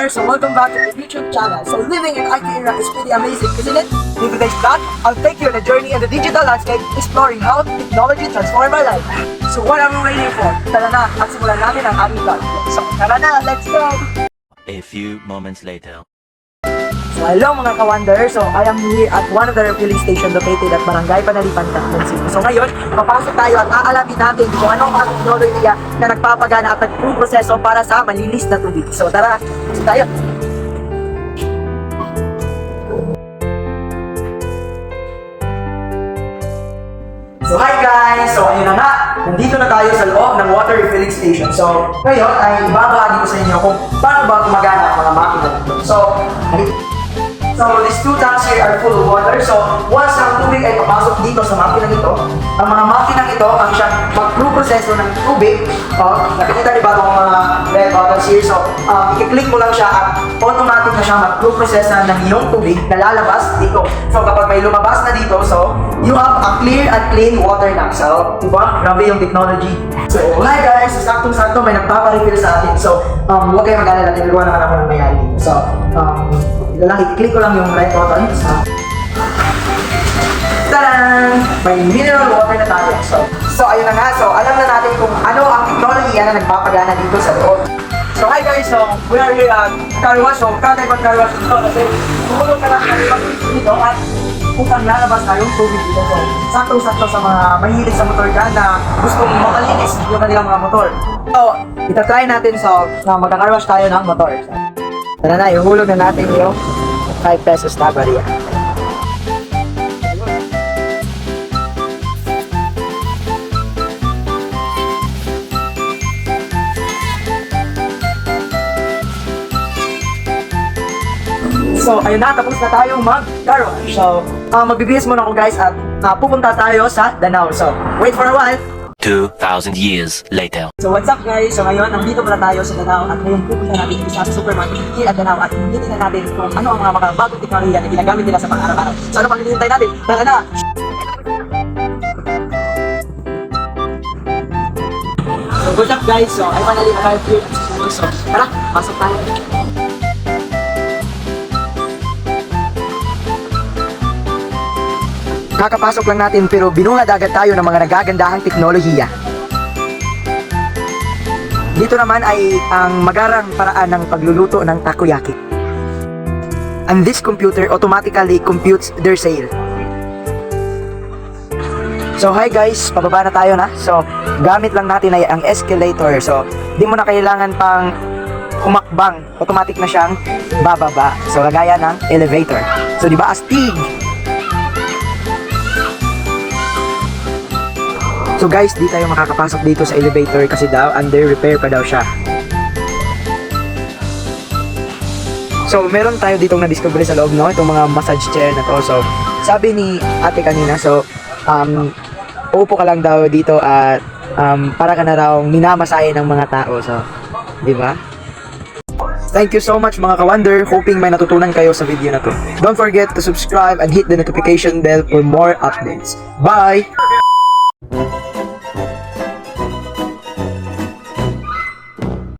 Wonder, so welcome back to the YouTube channel. So living in IT era is pretty amazing, isn't it? In today's vlog, I'll take you on a journey in the digital landscape, exploring how technology transforms our life. So what are we waiting for? Tara na, at simulan natin ang aming vlog. So tara na, let's go! A few moments later. So hello mga ka-Wonder, so I am here at one of the refilling station located at Barangay Panalipan, Quezon City. So ngayon, papasok tayo at aalamin natin kung anong mga teknolohiya na nagpapagana at nagpuproseso para sa malinis na tubig. So tara, pasok tayo! So hi guys! So ayun na nga, nandito na tayo sa loob ng water refilling station. So ngayon ay ibabahagi ko sa inyo kung paano ba gumagana ang mga makina dito. So these two tanks here are full of water. So once ang tubig ay papasok dito sa makina ito, ang mga makina ito ang siya mag-proseso ng tubig. Nakikita niyo ba itong mga red buttons here? So i-click mo lang siya at automatic na siya mag-processa ng iyong tubig na lalabas dito. So kapag may lumabas na dito, so you have a clear and clean water now. So diba? Grabe yung technology. So hi guys, saktong-sakto may nagpaparefill sa atin. So huwag kayong mag-alala, tinagawa naman ako ng mayari dito. So i-click ko lang yung right button. Tadaan! May mineral water na tayo. So ayun na nga. So alam na natin kung ano ang technology na nagpapagana dito sa loob. So hi guys, so we are here at car wash. So kakaibang car wash ito kasi tumulong ka lang dito at kung lalabas na yung tubig dito. So saktong-sakto sa mga mahilig sa motor ka na gustong mapalinis yung kanilang mga motor. So itatry natin na magka-car wash tayo ng motor. Tara na, ihulog na natin yung 5 pesos na bariya. So, ayun na, tapos na tayong mag-car wash. So, magbibihis muna ako guys at pupunta tayo sa Danao. So, wait for a while. 2,000 years later. So what's up guys? So ngayon, nandito muna tayo sa Danao at ngayon pupunta natin sa supermarket here at Danao at hindi na natin kung ano ang mga bagong teknolohiya na ginagamit nila sa pang-araw-araw. So ano pang hinihintay natin? Tara na! So what's up guys? So I finally arrived here at Susunod. So tara, pasok tayo. Kakapasok lang natin pero binungad agad tayo ng mga nagagandahang teknolohiya. Dito naman ay ang magarang paraan ng pagluluto ng takoyaki. And this computer automatically computes their sale. So hi guys, pababa na tayo na. So gamit lang natin ay ang escalator. So di mo na kailangan pang humakbang, automatic na siyang bababa. So kagaya ng elevator. So di ba astig? So guys, di tayo makakapasok dito sa elevator kasi daw under repair pa daw siya. So meron tayo ditong na-discover sa loob, no? Itong mga massage chair na to. So sabi ni ate kanina, so upo ka lang daw dito at para ka na raw minamasahe ng mga tao. So, di ba? Thank you so much mga ka-Wonder. Hoping may natutunan kayo sa video na to. Don't forget to subscribe and hit the notification bell for more updates. Bye!